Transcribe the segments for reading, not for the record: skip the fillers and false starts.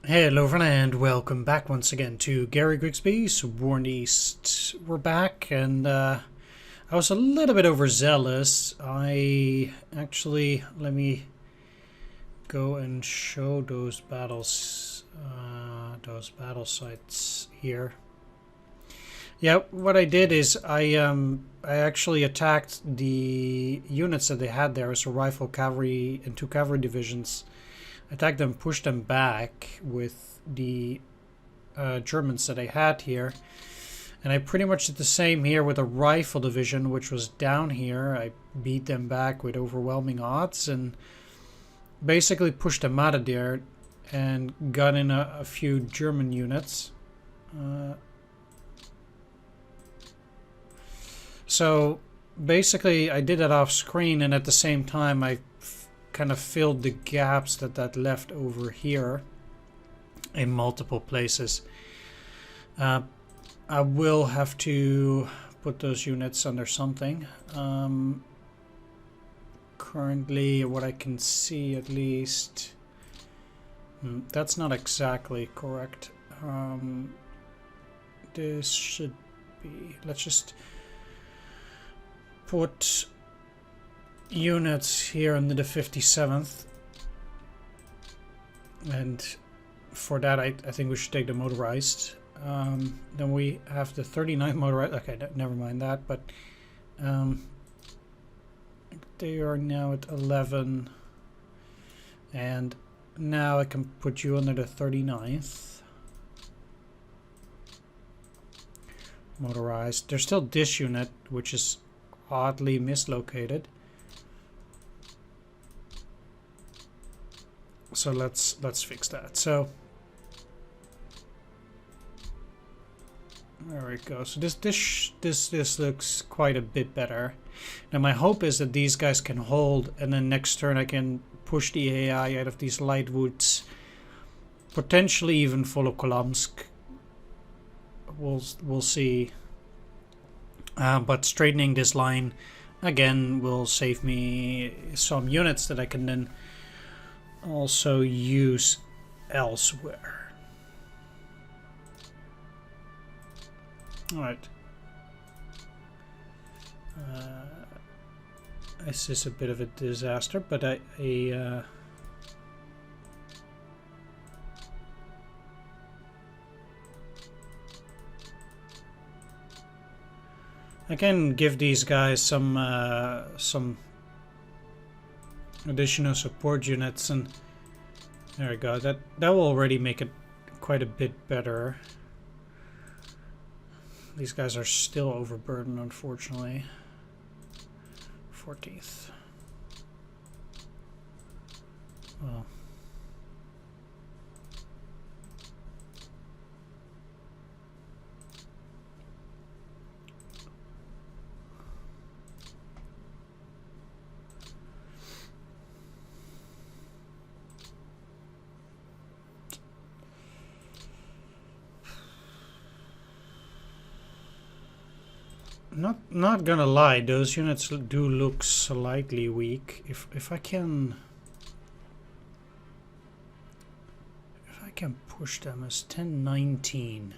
Hello everyone and welcome back once again to Gary Grigsby, Sworn East. We're back and I was a little bit overzealous. Let me go and show those battle sites here. Yeah, what I did is I actually attacked the units that they had there as a rifle cavalry and two cavalry divisions. Attacked them, pushed them back with the Germans that I had here. And I pretty much did the same here with a rifle division, which was down here. I beat them back with overwhelming odds and basically pushed them out of there and got in a few German units. So basically I did that off screen, and at the same time I kind of filled the gaps that left over here in multiple places. I will have to put those units under something. Currently, what I can see at least, that's not exactly correct. This should be, let's just put units here under the 57th, and for that I think we should take the motorized. Then we have the 39th motorized. Okay, never mind that, but they are now at 11, and now I can put you under the 39th motorized. There's still this unit, which is oddly mislocated. So let's fix that. So there we go. So this looks quite a bit better. Now my hope is that these guys can hold, and then next turn I can push the AI out of these light woods, potentially even follow Kolamsk. We'll see. But straightening this line again will save me some units that I can then also use elsewhere. Alright. This is a bit of a disaster, but I can give these guys some additional support units, and there we go. That will already make it quite a bit better. These guys are still overburdened, unfortunately. 14th. Well. Not gonna lie, those units do look slightly weak. If I can push them as 10-19.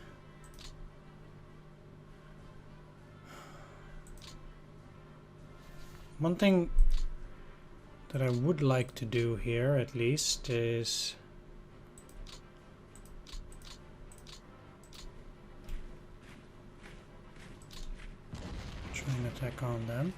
One thing that I would like to do here at least is an attack on them.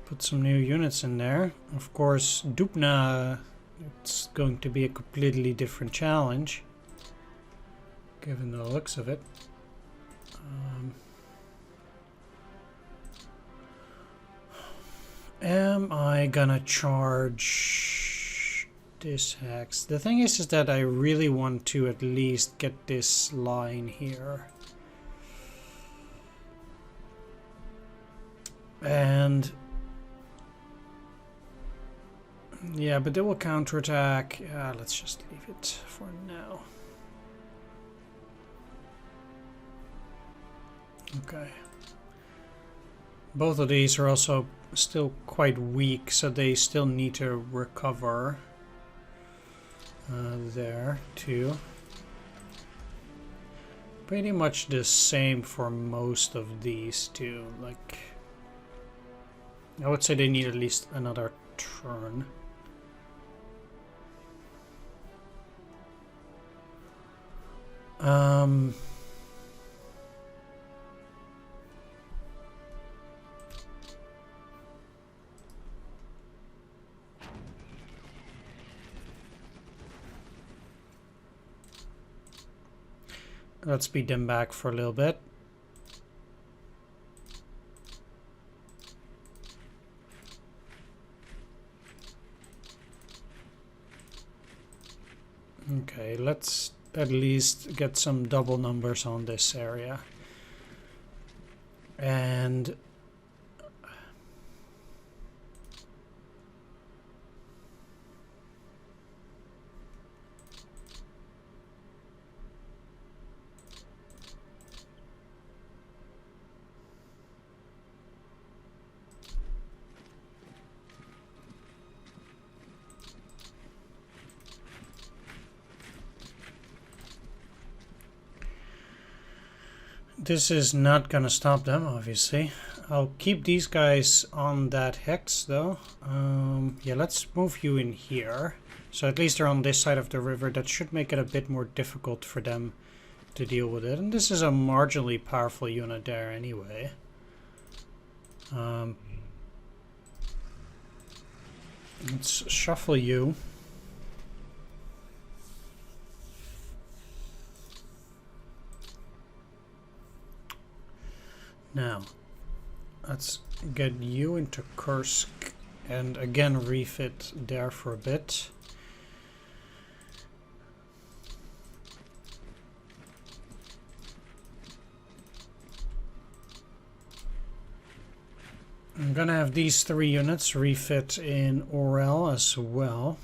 Put some new units in there. Of course, Dubna, it's going to be a completely different challenge, given the looks of it. Am I gonna charge this hex? The thing is that I really want to at least get this line here. And yeah, but they will counterattack. Let's just leave it for now. Okay. Both of these are also still quite weak, so they still need to recover. There, too. Pretty much the same for most of these two. Like, I would say they need at least another turn. Let's speed them back for a little bit. Okay, let's at least get some double numbers on this area. And this is not gonna stop them, obviously. I'll keep these guys on that hex, though. Yeah, let's move you in here. So at least they're on this side of the river. That should make it a bit more difficult for them to deal with it. And this is a marginally powerful unit there anyway. Let's shuffle you. Now, let's get you into Kursk and again refit there for a bit. I'm gonna have these 3 units refit in Orel as well.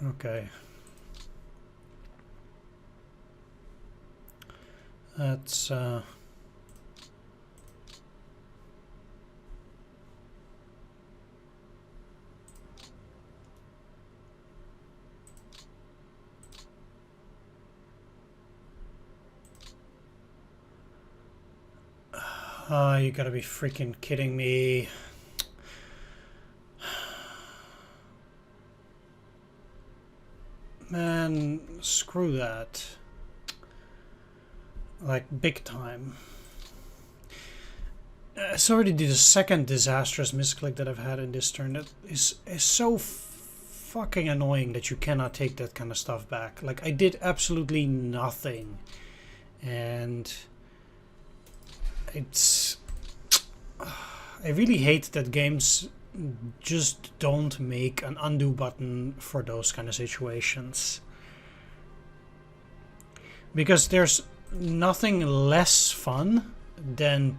Okay. That's oh, you gotta be freaking kidding me. Man, screw that. Like, big time. It's already the second disastrous misclick that I've had in this turn. That is so fucking annoying that you cannot take that kind of stuff back. Like, I did absolutely nothing. And it's... I really hate that games just don't make an undo button for those kind of situations. Because there's nothing less fun than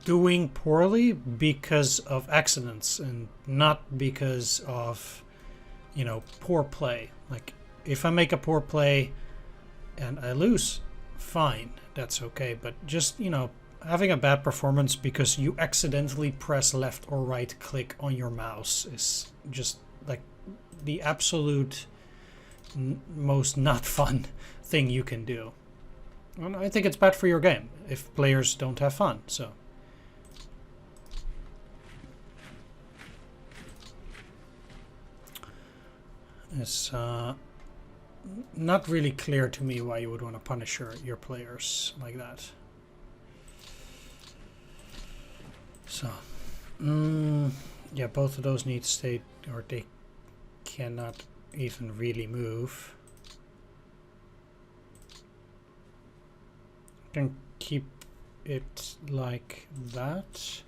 doing poorly because of accidents and not because of, you know, poor play. Like, if I make a poor play and I lose, fine, that's okay. But just, you know, having a bad performance because you accidentally press left or right click on your mouse is just like the absolute most not fun thing you can do. And I think it's bad for your game if players don't have fun. So it's not really clear to me why you would want to punish your players like that. So, yeah, both of those need to stay, or they cannot even really move. I can keep it like that,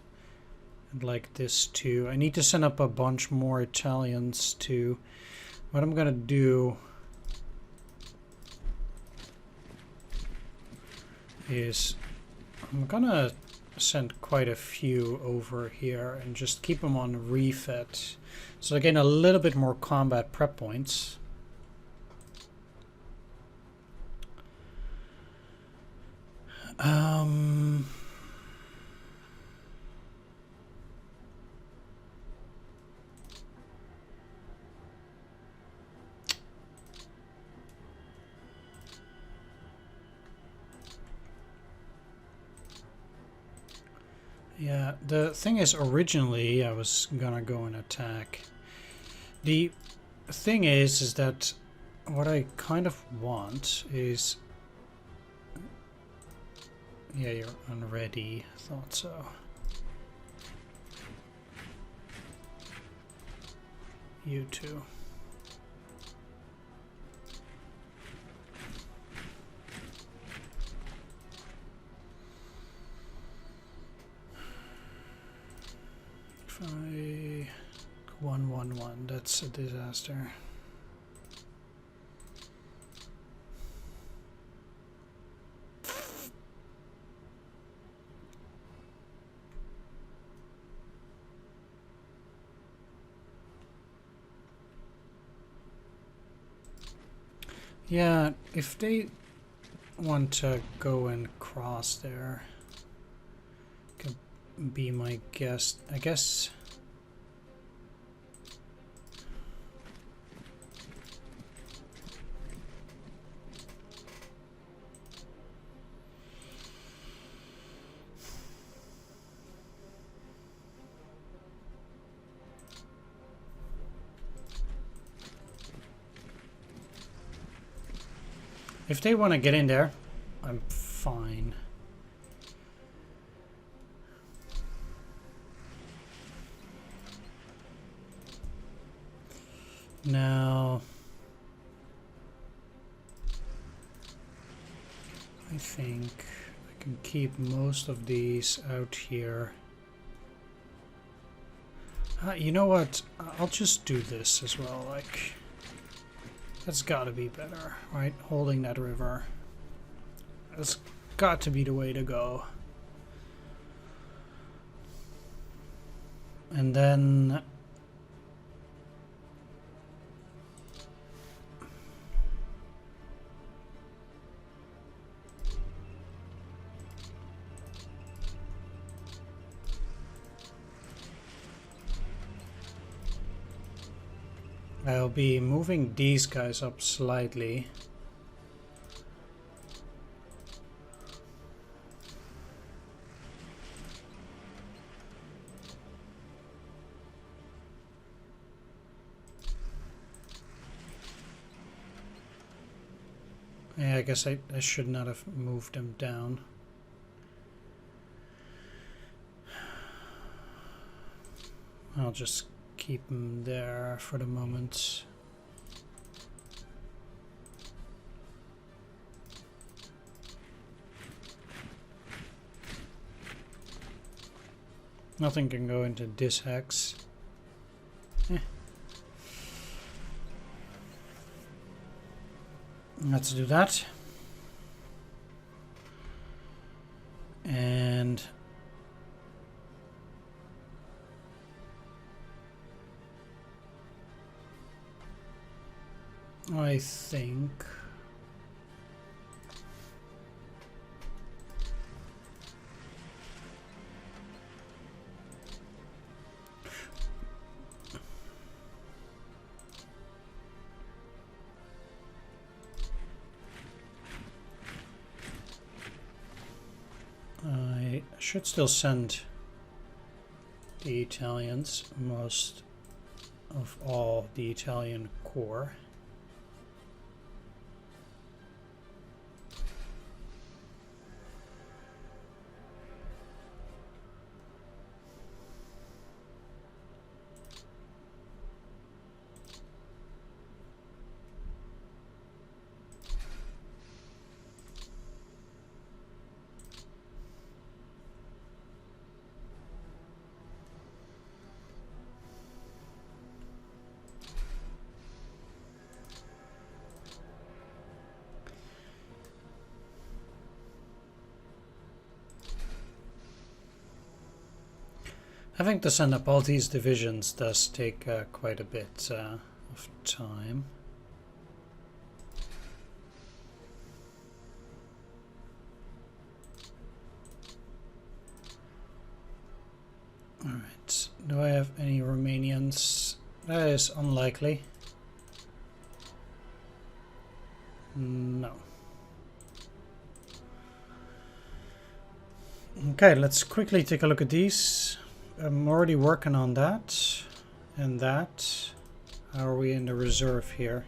and like this too. I need to send up a bunch more Italians too. What I'm gonna do is I'm gonna send quite a few over here and just keep them on refit. So again, a little bit more combat prep points. Yeah, the thing is, originally I was gonna go and attack. The thing is that what I kind of want is... Yeah, you're unready. Thought so. You too. If I 111, that's a disaster. Yeah, if they want to go and cross there, could be my guess. I guess. If they want to get in there, I'm fine. Now, I think I can keep most of these out here. You know what? I'll just do this as well, like... That's gotta be better, right? Holding that river. That's got to be the way to go. And then... I'll be moving these guys up slightly. Yeah, I guess I should not have moved them down. I'll just keep them there for the moment. Nothing can go into this hex. Let's do that. And I think I should still send the Italians, most of all the Italian corps. Having to send up all these divisions does take quite a bit of time. Alright, do I have any Romanians? That is unlikely. No. Okay, let's quickly take a look at these. I'm already working on that and that. How are we in the reserve here?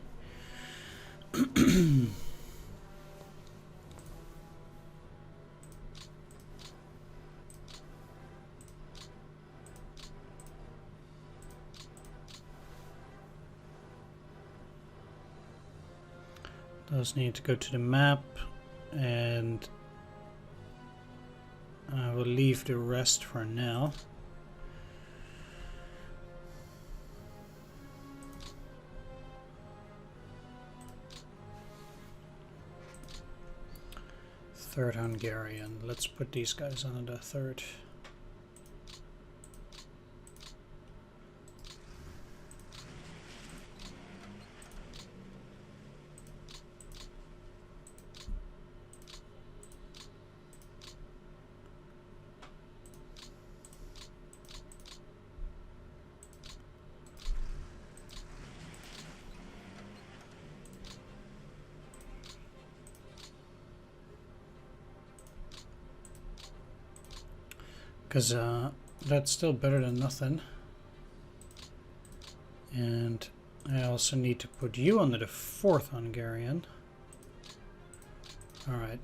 Those need to go to the map, and I will leave the rest for now. Third Hungarian. Let's put these guys on the third. Because that's still better than nothing. And I also need to put you under the fourth Hungarian. Alright.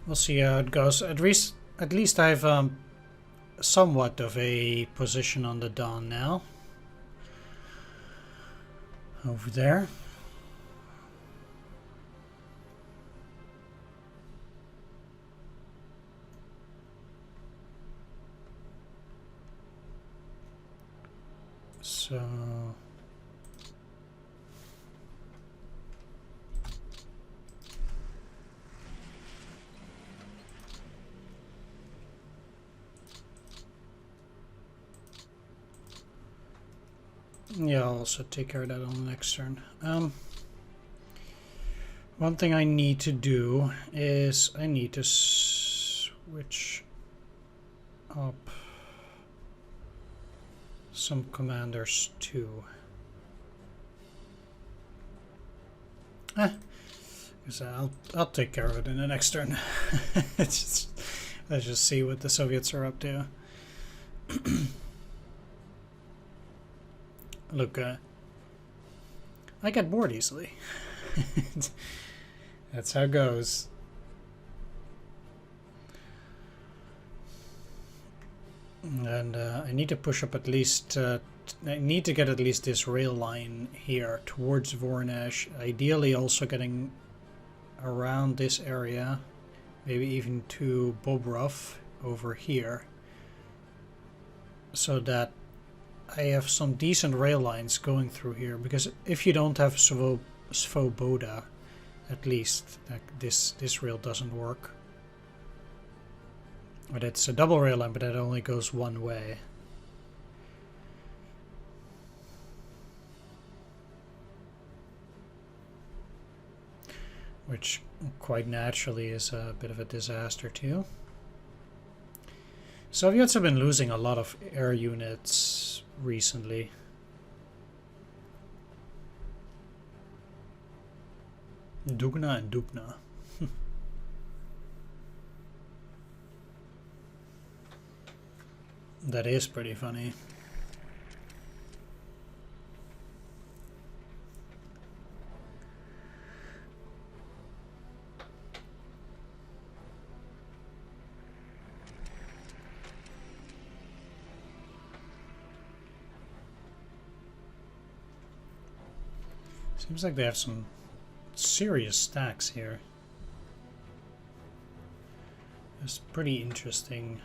We'll see how it goes. At least I've somewhat of a position on the Don now. Over there. So yeah, I'll also take care of that on the next turn. One thing I need to do is I need to switch up some commanders too. Because I'll take care of it in the next turn. Let's just see what the Soviets are up to. Look, I get bored easily. That's how it goes. And I need to push up at least, I need to get at least this rail line here towards Voronezh, ideally also getting around this area, maybe even to Bobrov over here, so that I have some decent rail lines going through here, because if you don't have Svoboda, at least, this rail doesn't work. But it's a double rail line, but it only goes one way. Which quite naturally is a bit of a disaster too. Soviets have been losing a lot of air units recently. Dugna and Dubna. That is pretty funny. Seems like they have some serious stacks here. It's pretty interesting.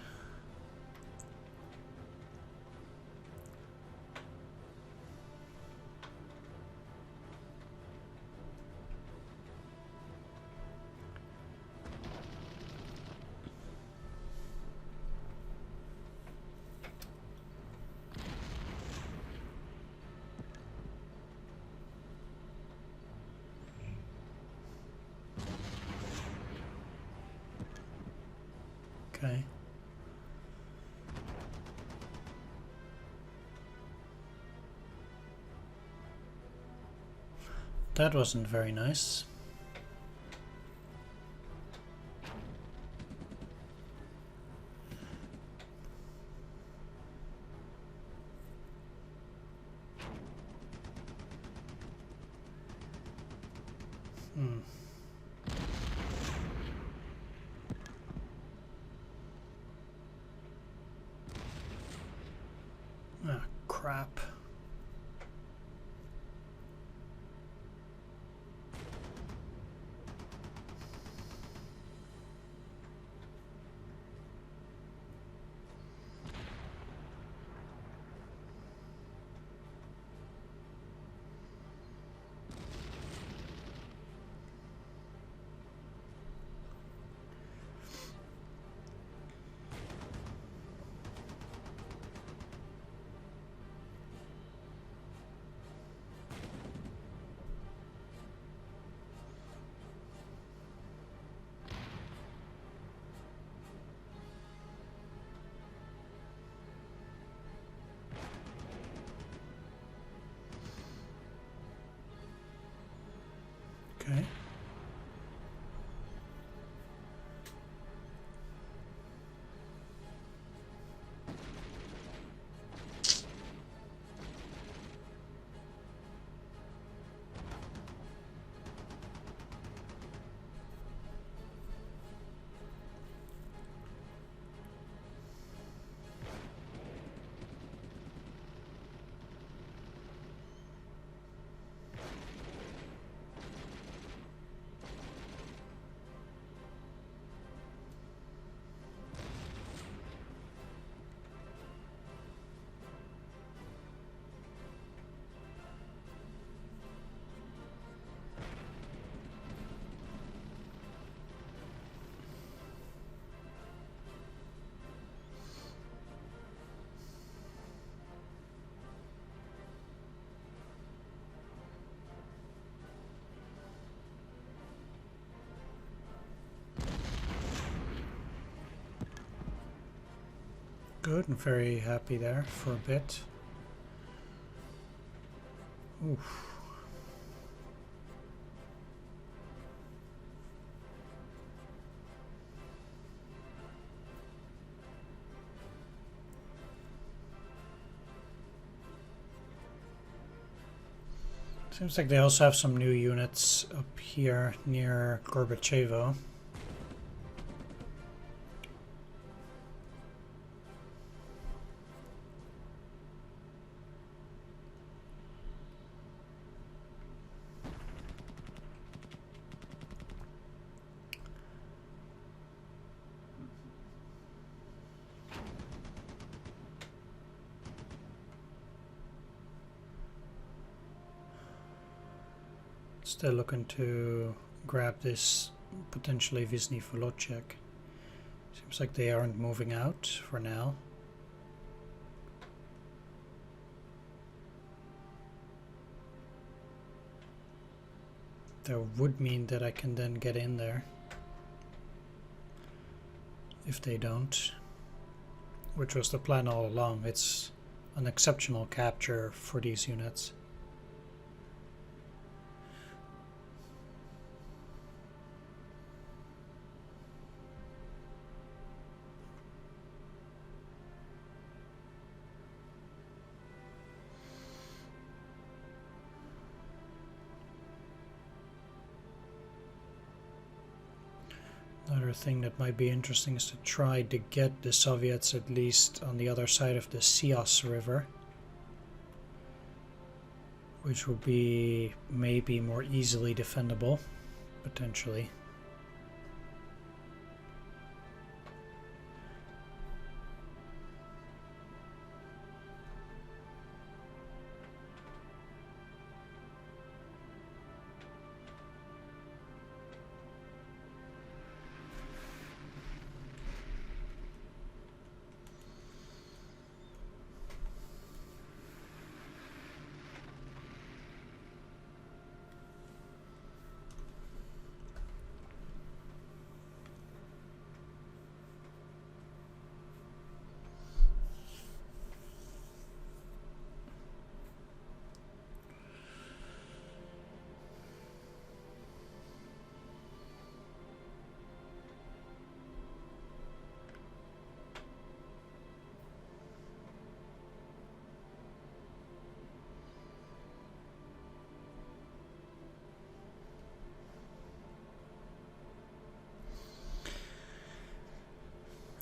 Okay. That wasn't very nice. Ah, crap. Okay. Good, and very happy there for a bit. Oof. Seems like they also have some new units up here near Gorbachevo. Still looking to grab this potentially Vizny Volocek. Seems like they aren't moving out for now. That would mean that I can then get in there. If they don't. Which was the plan all along. It's an exceptional capture for these units. Another thing that might be interesting is to try to get the Soviets at least on the other side of the Sias River, which would be maybe more easily defendable, potentially.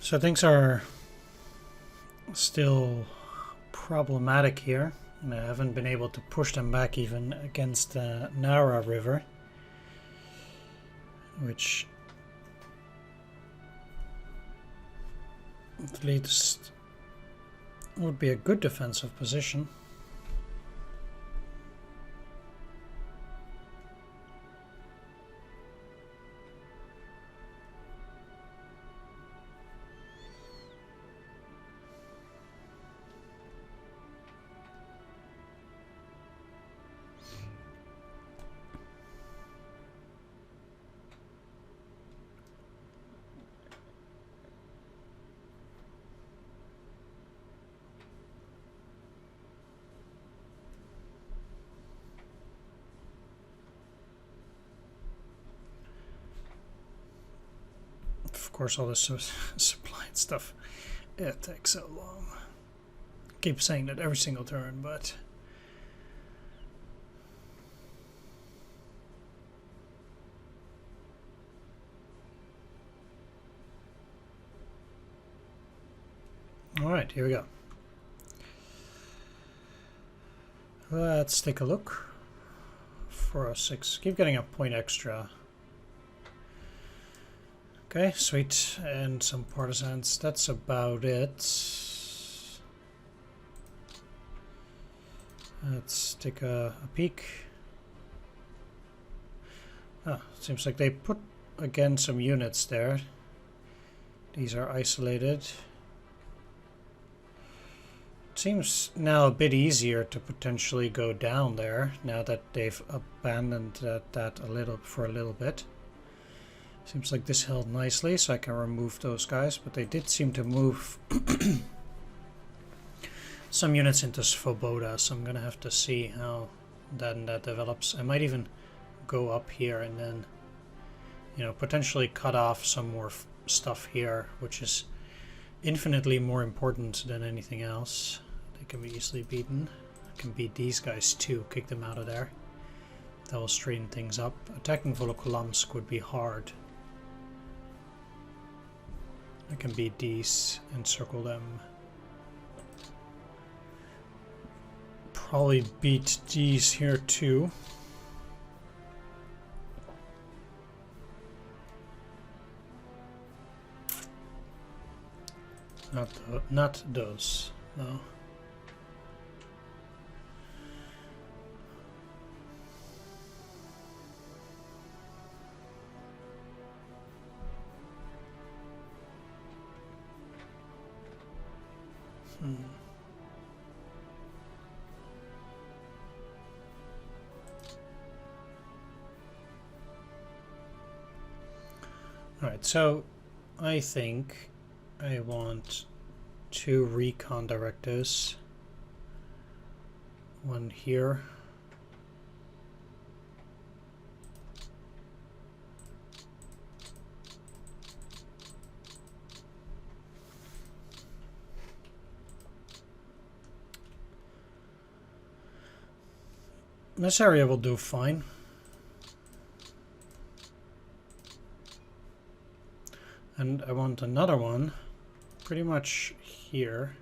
So things are still problematic here, and I haven't been able to push them back even against the Nara River, which at least would be a good defensive position. Of course, all this supply and stuff, it takes so long. I keep saying that every single turn, but all right, here we go. Let's take a look. 406. Keep getting a point extra. Okay, sweet. And some partisans. That's about it. Let's take a peek. Ah, seems like they put again some units there. These are isolated. Seems now a bit easier to potentially go down there now that they've abandoned that a little bit. Seems like this held nicely, so I can remove those guys, but they did seem to move some units into Svoboda, so I'm gonna have to see how that develops. I might even go up here and then, you know, potentially cut off some more stuff here, which is infinitely more important than anything else. They can be easily beaten. I can beat these guys too, kick them out of there. That will straighten things up. Attacking Volokolamsk would be hard. I can beat these, encircle them. Probably beat these here too. Not those, no. Alright, so I think I want 2 recon directors. One here. This area will do fine. And I want another one pretty much here.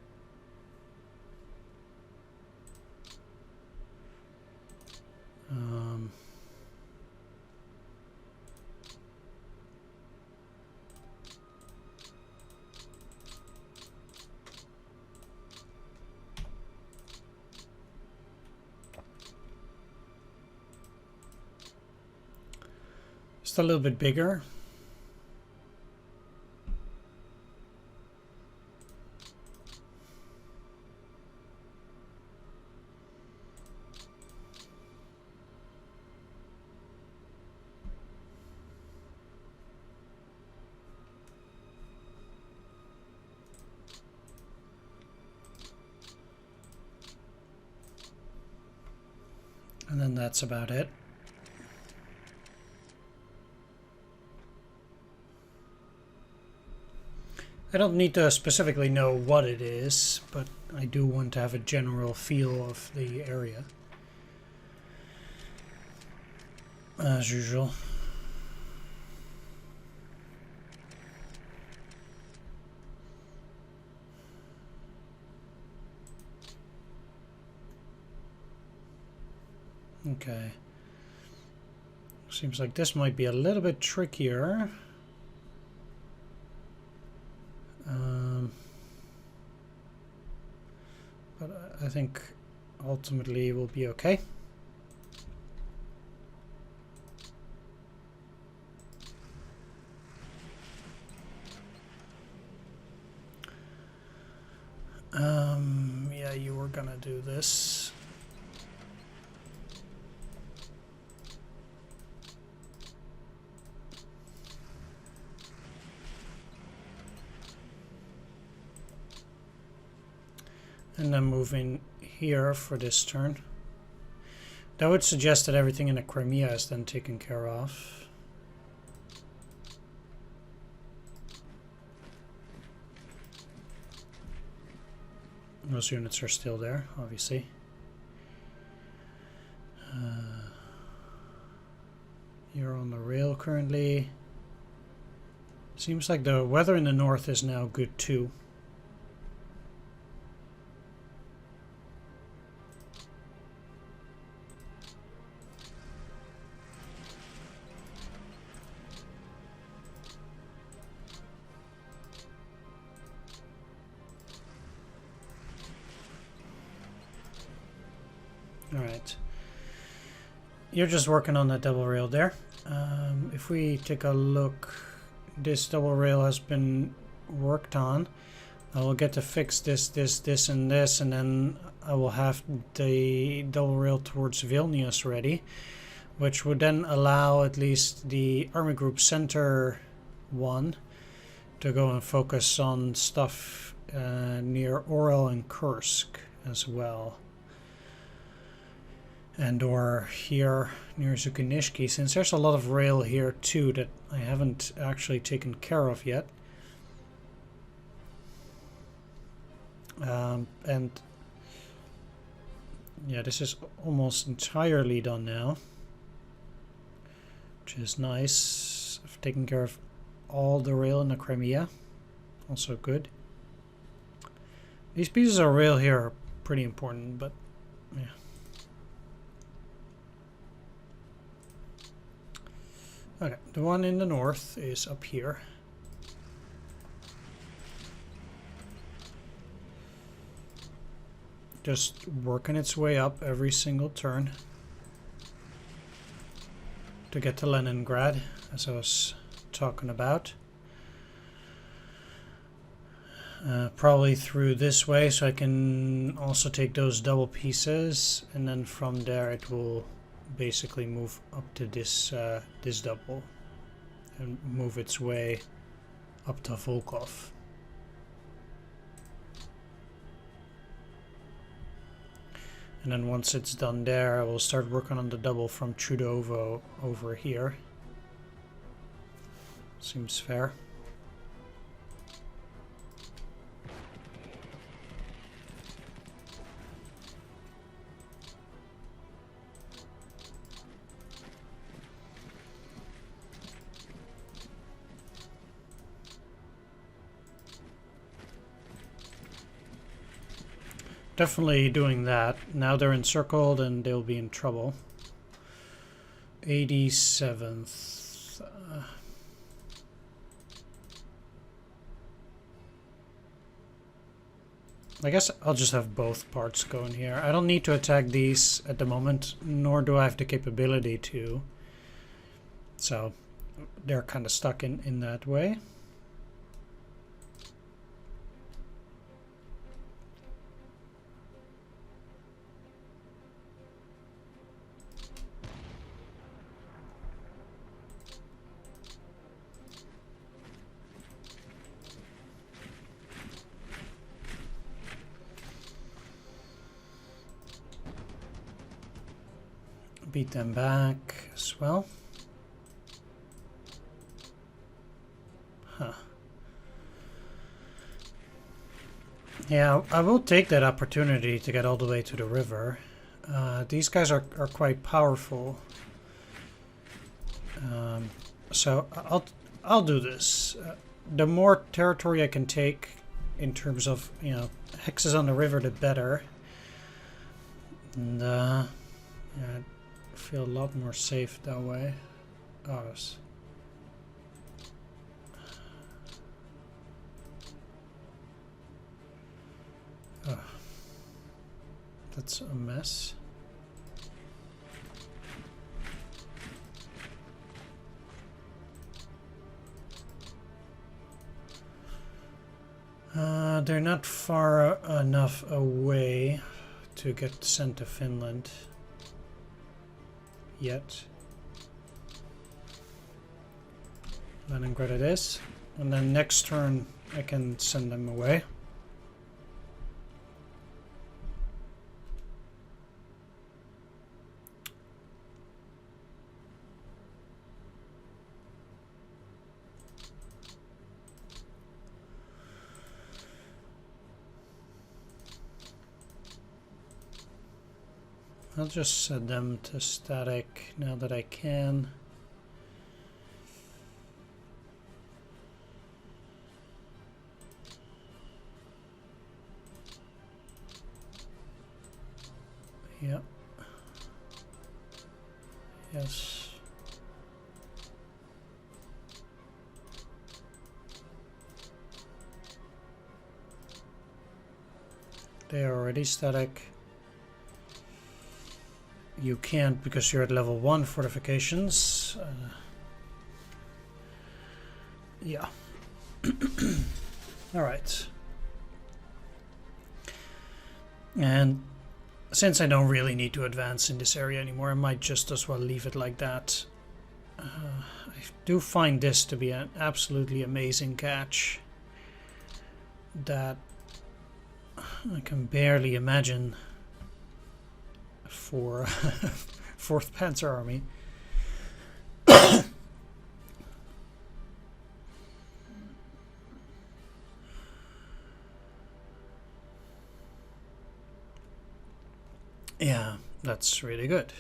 Just a little bit bigger. And then that's about it. I don't need to specifically know what it is, but I do want to have a general feel of the area. As usual. Okay. Seems like this might be a little bit trickier. But I think ultimately it will be okay. Yeah, you were gonna do this. And then move in here for this turn. That would suggest that everything in the Crimea is then taken care of. Those units are still there, obviously. You're on the rail currently. Seems like the weather in the north is now good too. Alright. You're just working on that double rail there. If we take a look, this double rail has been worked on. I will get to fix this, and this, and then I will have the double rail towards Vilnius ready, which would then allow at least the Army Group Center 1 to go and focus on stuff near Orel and Kursk as well. And or here near Zukhanishki, since there's a lot of rail here too that I haven't actually taken care of yet. And yeah, this is almost entirely done now, which is nice. I've taken care of all the rail in the Crimea, also good. These pieces of rail here are pretty important, but yeah. Okay, the one in the north is up here. Just working its way up every single turn to get to Leningrad, as I was talking about. Probably through this way, so I can also take those double pieces, and then from there it will basically move up to this this double and move its way up to Volkov. And then once it's done there, I will start working on the double from Trudovo over here. Seems fair. Definitely doing that. Now they're encircled and they'll be in trouble. 87th. I guess I'll just have both parts going here. I don't need to attack these at the moment, nor do I have the capability to. So they're kind of stuck in that way. Beat them back as well. Huh. Yeah, I will take that opportunity to get all the way to the river. These guys are quite powerful. So I'll do this. The more territory I can take in terms of, you know, hexes on the river, the better. And yeah, feel a lot more safe that way. Oh, that's a mess. They're not far enough away to get sent to Finland yet. Leningrad it is, and then next turn I can send them away. I'll just set them to static now that I can. Yep. Yes. They are already static. You can't because you're at level 1 fortifications. Yeah. All right. And since I don't really need to advance in this area anymore, I might just as well leave it like that. I do find this to be an absolutely amazing catch that I can barely imagine for 4th Panzer Army. Yeah, that's really good.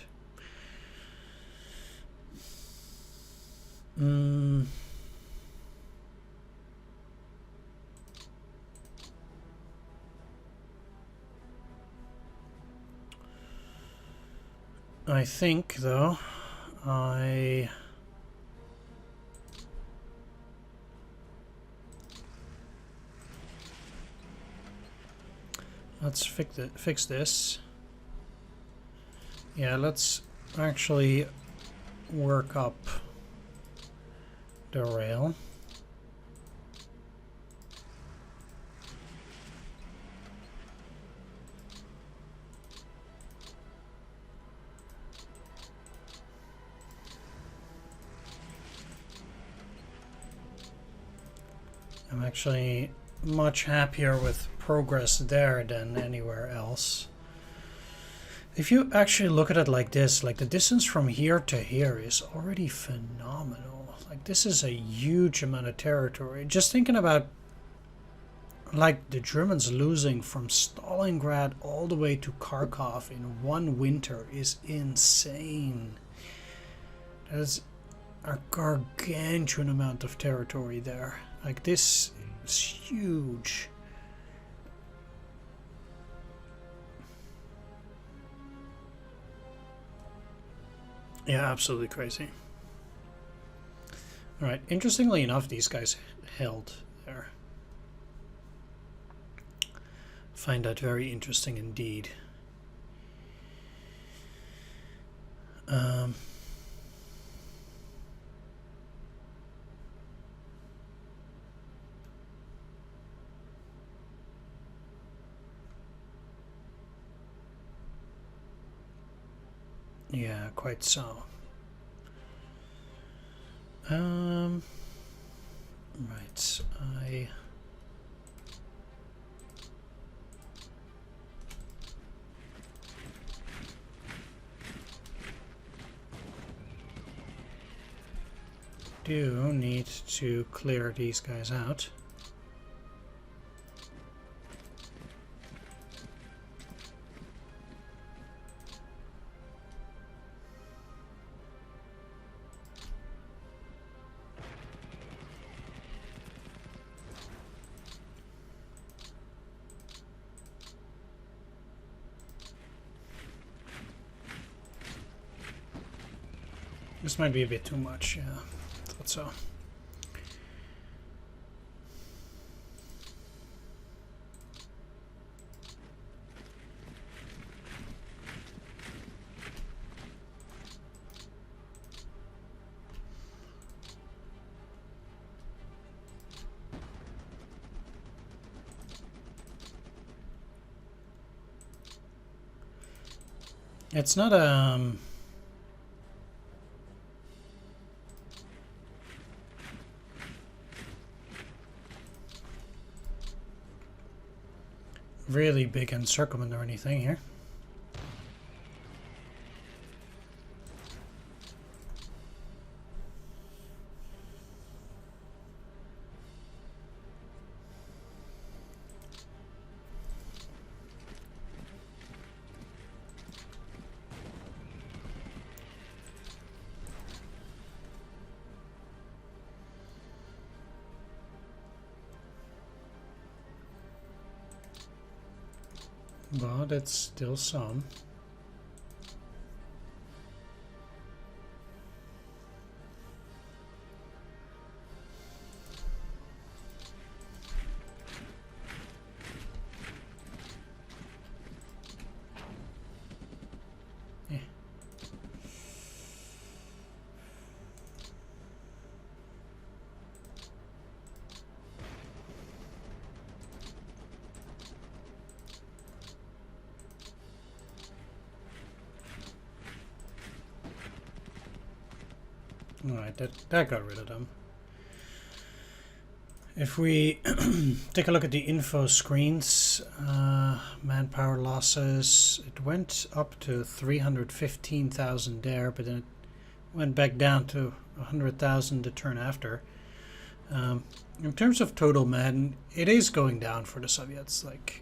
I think, though, let's fix this. Yeah, let's actually work up the rail. I'm actually much happier with progress there than anywhere else. If you actually look at it like this, like the distance from here to here is already phenomenal. Like this is a huge amount of territory. Just thinking about like the Germans losing from Stalingrad all the way to Kharkov in one winter is insane. That is a gargantuan amount of territory there. Like this is huge. Yeah, absolutely crazy. Alright, interestingly enough, these guys held there. Find that very interesting indeed. Yeah, quite so. Right, I do need to clear these guys out. This might be a bit too much, yeah. Thought so. It's not really big encirclement or anything here. But it's still some. Yeah. Alright, that got rid of them. If we take a look at the info screens, manpower losses, it went up to 315,000 there, but then it went back down to 100,000 the turn after. In terms of total men, it is going down for the Soviets. Like,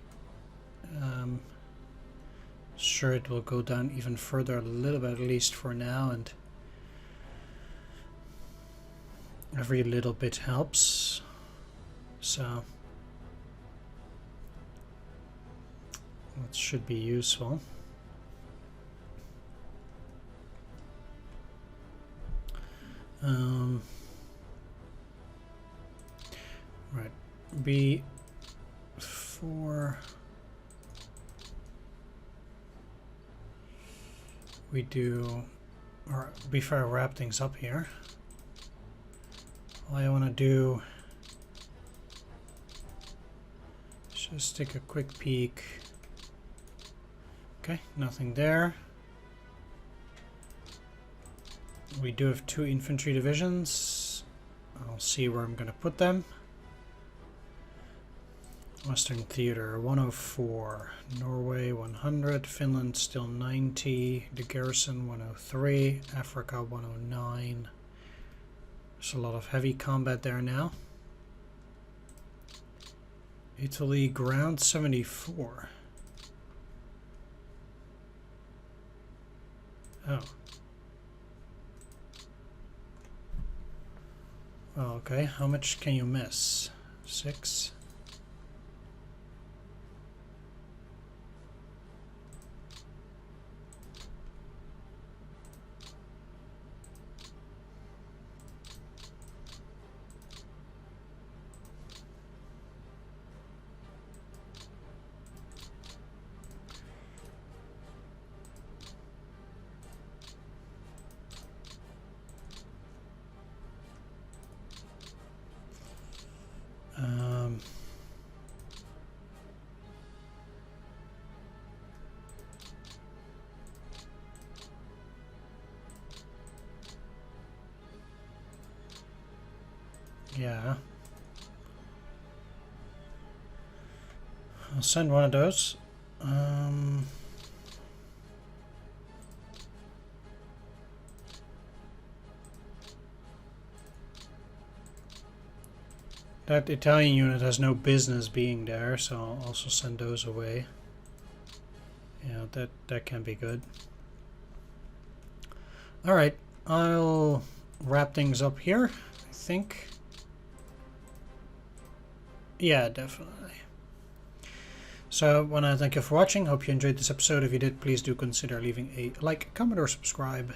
sure, it will go down even further a little bit, at least for now, and every little bit helps. So that should be useful. Right, before we do, or before I wrap things up here, all I want to do is just take a quick peek. Okay, nothing there. We do have 2 infantry divisions. I'll see where I'm going to put them. Western Theater 104, Norway 100, Finland still 90, the Garrison 103, Africa 109. There's a lot of heavy combat there now. Italy ground 74. Oh. Oh, okay, how much can you miss? 6? Yeah. I'll send one of those. That Italian unit has no business being there, so I'll also send those away. Yeah, that can be good. Alright, I'll wrap things up here, I think. Yeah, definitely. So I want to thank you for watching. Hope you enjoyed this episode. If you did, please do consider leaving a like, comment, or subscribe.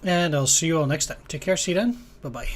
And I'll see you all next time. Take care. See you then. Bye-bye.